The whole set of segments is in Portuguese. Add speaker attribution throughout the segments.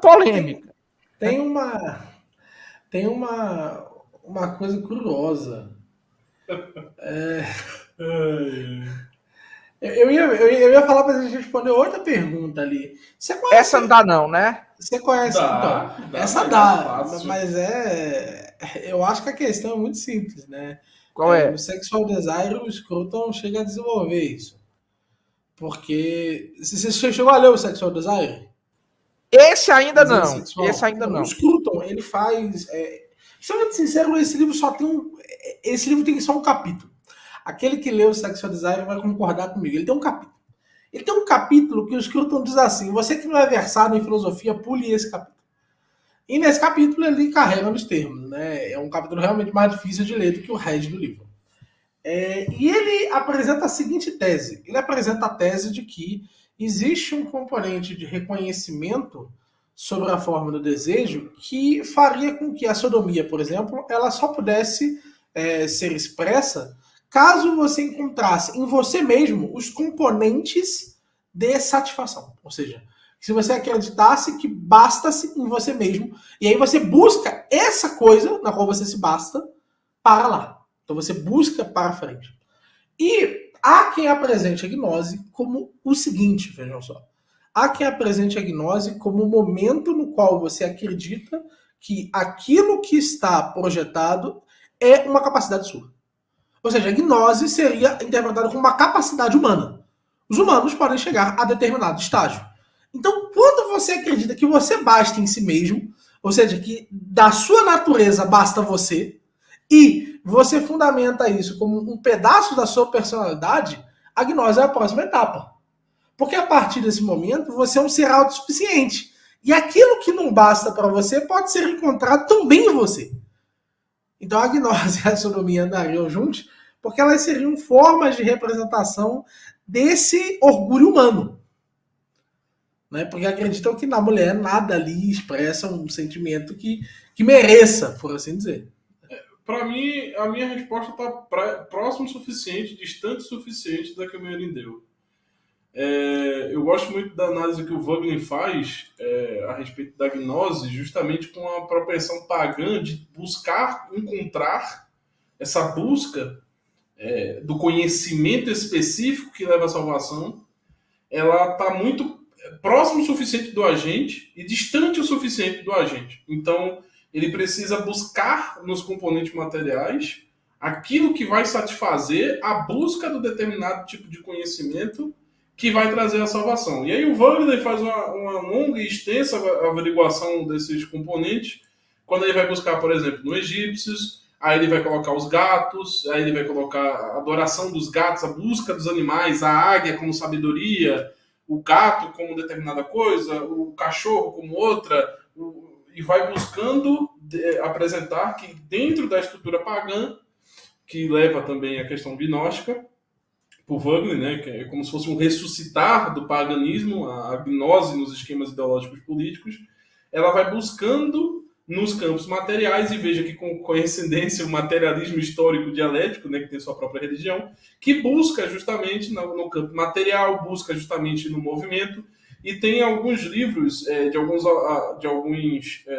Speaker 1: polêmica.
Speaker 2: Tem uma coisa curiosa. Eu ia falar para a gente responder outra pergunta ali. Você conhece...
Speaker 1: Essa não dá não, né?
Speaker 2: Você conhece?
Speaker 3: Dá,
Speaker 2: essa dá, mas eu acho que a questão é muito simples, né?
Speaker 1: Qual é?
Speaker 2: No Sexual Desire, o Scruton chega a desenvolver isso. Porque... Você chegou a ler o Sexual Desire?
Speaker 1: Esse ainda não. Esse ainda não.
Speaker 2: O Scruton, ele faz... Sendo sincero, esse livro só tem esse livro tem só um capítulo. Aquele que leu o Sexual Desire vai concordar comigo. Ele tem um capítulo. Ele tem um capítulo que o Scruton diz assim: você que não é versado em filosofia, pule esse capítulo. E nesse capítulo ele carrega nos termos, né? É um capítulo realmente mais difícil de ler do que o resto do livro. E ele apresenta a seguinte tese. Ele apresenta a tese de que existe um componente de reconhecimento sobre a forma do desejo que faria com que a sodomia, por exemplo, ela só pudesse ser expressa caso você encontrasse em você mesmo os componentes de satisfação. Ou seja, se você acreditasse que basta-se em você mesmo, e aí você busca essa coisa na qual você se basta para lá. Então você busca para frente. E há quem apresente a gnose como o seguinte, vejam só. Há quem apresente a gnose como o momento no qual você acredita que aquilo que está projetado é uma capacidade sua. Ou seja, a gnose seria interpretada como uma capacidade humana. Os humanos podem chegar a determinado estágio. Então, quando você acredita que você basta em si mesmo, ou seja, que da sua natureza basta você, e você fundamenta isso como um pedaço da sua personalidade, a gnose é a próxima etapa. Porque a partir desse momento, você é um ser autossuficiente. E aquilo que não basta para você pode ser encontrado também em você. Então a gnose e a sodomia andariam juntos porque elas seriam formas de representação desse orgulho humano. Né? Porque acreditam que na mulher nada ali expressa um sentimento que mereça, por assim dizer.
Speaker 3: Para mim, a minha resposta está próximo o suficiente, distante o suficiente da que o Menin deu. Eu gosto muito da análise que o Vogelin faz a respeito da gnose, justamente com a propensão pagã de buscar encontrar essa busca do conhecimento específico que leva à salvação. Ela está muito próximo o suficiente do agente e distante o suficiente do agente. Então, ele precisa buscar nos componentes materiais aquilo que vai satisfazer a busca do determinado tipo de conhecimento que vai trazer a salvação. E aí o Wagner faz uma longa e extensa averiguação desses componentes, quando ele vai buscar, por exemplo, no Egípcios, aí ele vai colocar os gatos, aí ele vai colocar a adoração dos gatos, a busca dos animais, a águia como sabedoria, o gato como determinada coisa, o cachorro como outra, e vai buscando apresentar que dentro da estrutura pagã, que leva também à questão gnóstica, por Wagner, né, que é como se fosse um ressuscitar do paganismo, a gnose nos esquemas ideológicos políticos, ela vai buscando nos campos materiais, e veja que com coincidência o materialismo histórico dialético, né, que tem sua própria religião, que busca justamente no campo material, busca justamente no movimento, e tem alguns livros de alguns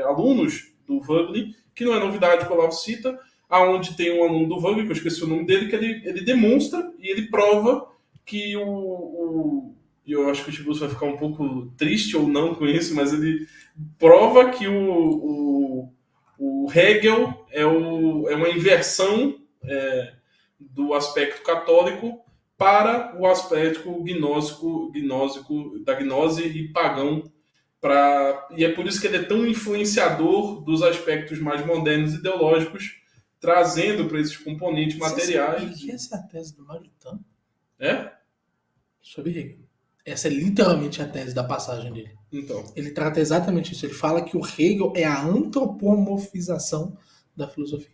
Speaker 3: alunos do Wagner, que não é novidade que o Olavo cita, aonde tem um aluno do Wagner, que eu esqueci o nome dele, que ele demonstra e ele prova que eu acho que o Tiburcio vai ficar um pouco triste ou não com isso, mas ele prova que o Hegel é uma inversão do aspecto católico para o aspecto gnósico da gnose e pagão. E é por isso que ele é tão influenciador dos aspectos mais modernos e ideológicos, trazendo para esses componentes materiais.
Speaker 2: Que essa é a tese do Maritain?
Speaker 3: Sobre
Speaker 2: Hegel. Essa é literalmente a tese da passagem dele.
Speaker 3: Então.
Speaker 2: Ele trata exatamente isso. Ele fala que o Hegel é a antropomorfização da filosofia.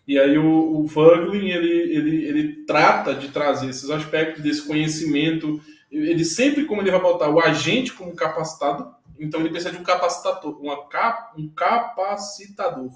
Speaker 3: E aí o Wagner, ele trata de trazer esses aspectos desse conhecimento. Ele sempre, como ele vai botar o agente como capacitado, então ele precisa de um capacitador, um capacitador.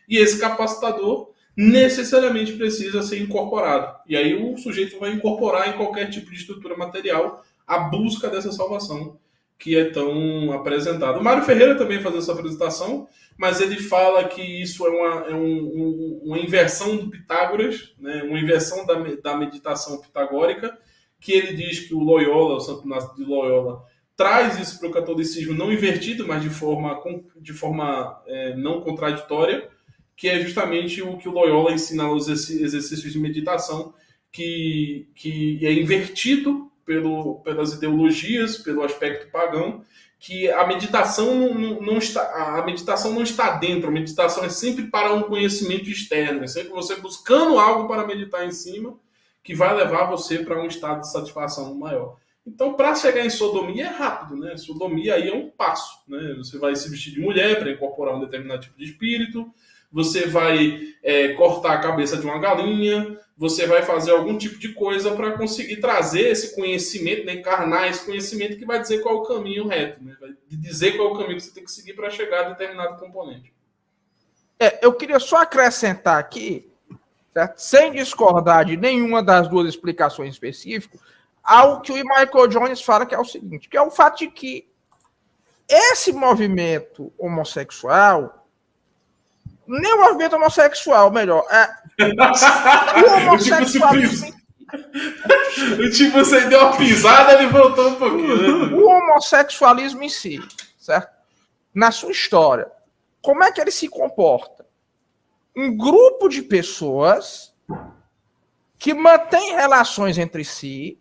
Speaker 3: E esse capacitador necessariamente precisa ser incorporado. E aí o sujeito vai incorporar em qualquer tipo de estrutura material a busca dessa salvação. que é tão apresentado. O Mário Ferreira também faz essa apresentação, mas ele fala que isso é uma inversão do Pitágoras, né? Uma inversão da meditação pitagórica, que ele diz que o Loyola, o Santo Inácio de Loyola, traz isso para o catolicismo não invertido, mas de forma não contraditória, que é justamente o que o Loyola ensina nos exercícios de meditação, que é invertido pelas ideologias, pelo aspecto pagão, que a meditação não está dentro, a meditação é sempre para um conhecimento externo, é sempre você buscando algo para meditar em cima, que vai levar você para um estado de satisfação maior. Então, para chegar em sodomia é rápido, né? Sodomia aí é um passo, né? Você vai se vestir de mulher para incorporar um determinado tipo de espírito, você vai cortar a cabeça de uma galinha, você vai fazer algum tipo de coisa para conseguir trazer esse conhecimento, né? Encarnar esse conhecimento que vai dizer qual é o caminho reto, né? Vai dizer qual é o caminho que você tem que seguir para chegar a determinado componente.
Speaker 1: Eu queria só acrescentar aqui, certo? Sem discordar de nenhuma das duas explicações específicas, algo que o Michael Jones fala, que é o seguinte, que é o fato de que esse movimento homossexual, nem o movimento homossexual, melhor, o homossexualismo...
Speaker 3: O tipo, você deu uma pisada, ele voltou um pouquinho. Né?
Speaker 1: O homossexualismo em si, certo? Na sua história, como é que ele se comporta? Um grupo de pessoas que mantém relações entre si,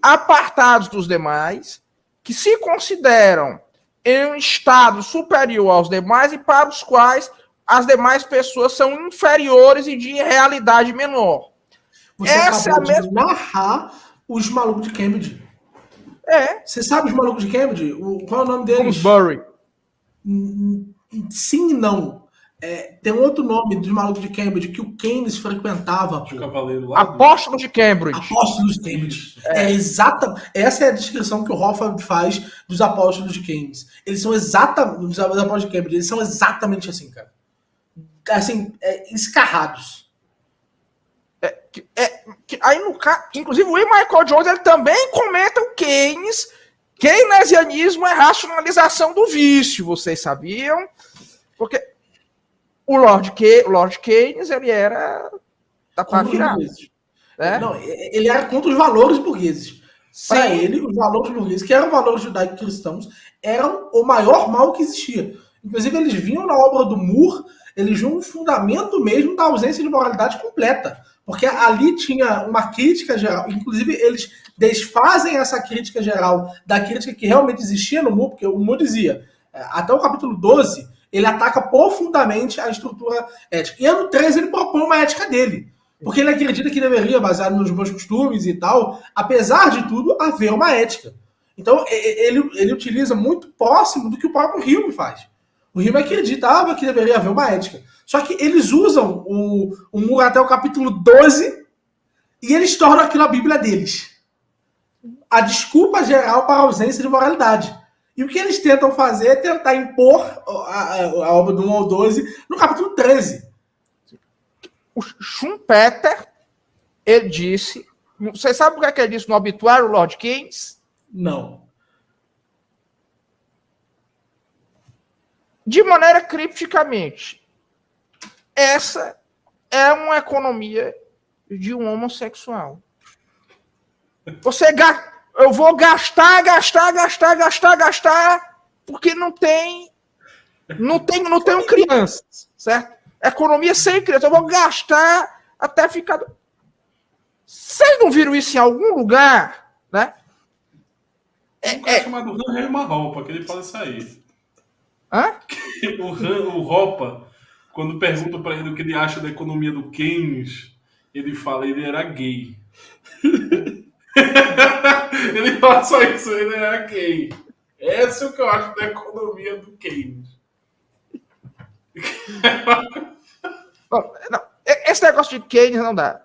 Speaker 1: apartados dos demais, que se consideram em um estado superior aos demais e para os quais as demais pessoas são inferiores e de realidade menor.
Speaker 2: Você acabou de narrar os malucos de Cambridge. Você sabe os malucos de Cambridge? Qual é o nome deles?
Speaker 1: Bloomsbury.
Speaker 2: Sim e não. Tem outro nome dos malucos de Cambridge que o Keynes frequentava.
Speaker 3: Os cavaleiros lá.
Speaker 1: Apóstolos de Cambridge.
Speaker 2: Apóstolos de Cambridge. Essa é a descrição que o Hoffa faz dos apóstolos de Keynes. Eles são exatamente... Os apóstolos de Cambridge, eles são exatamente assim, cara. Assim, escarrados.
Speaker 1: Aí, inclusive, o Michael Jones ele também comenta o Keynes. Keynesianismo é racionalização do vício, vocês sabiam? Porque o Lord Keynes, ele era da pá virada.
Speaker 2: Não, ele era contra os valores burgueses. Para ele, os valores burgueses, que eram valores judaico-cristãos, eram o maior mal que existia. Inclusive, eles vinham na obra do Moore, eles viam um fundamento mesmo da ausência de moralidade completa. Porque ali tinha uma crítica geral. Inclusive, eles desfazem essa crítica geral da crítica que realmente existia no Moore, porque o Moore dizia, até o capítulo 12, ele ataca profundamente a estrutura ética. E no 13 ele propõe uma ética dele. Porque ele acredita que deveria, baseado nos bons costumes e tal, apesar de tudo, haver uma ética. Então, ele utiliza muito próximo do que o próprio Hume faz. O Hume acreditava que deveria haver uma ética. Só que eles usam o Moore até o capítulo 12 e eles tornam aquilo a Bíblia deles. A desculpa geral para a ausência de moralidade. E o que eles tentam fazer é tentar impor a obra do 1 ao 12 no capítulo 13.
Speaker 1: O Schumpeter, ele disse... Vocês sabem o que ele disse no obituário, Lord Keynes?
Speaker 2: Não.
Speaker 1: De maneira cripticamente, essa é uma economia de um homossexual. Eu vou gastar, porque não tem crianças, certo? Economia sem criança. Eu vou gastar até ficar... Vocês não viram isso em algum lugar, né?
Speaker 3: Um cara chamado Han Marropa, que ele fala isso aí.
Speaker 1: Hã?
Speaker 3: O Ropa, quando pergunta para ele o que ele acha da economia do Keynes, ele fala que ele era gay. Ele fala só isso, ele era gay. Esse é o que eu acho da economia do Keynes.
Speaker 1: Não, esse negócio de Keynes não dá.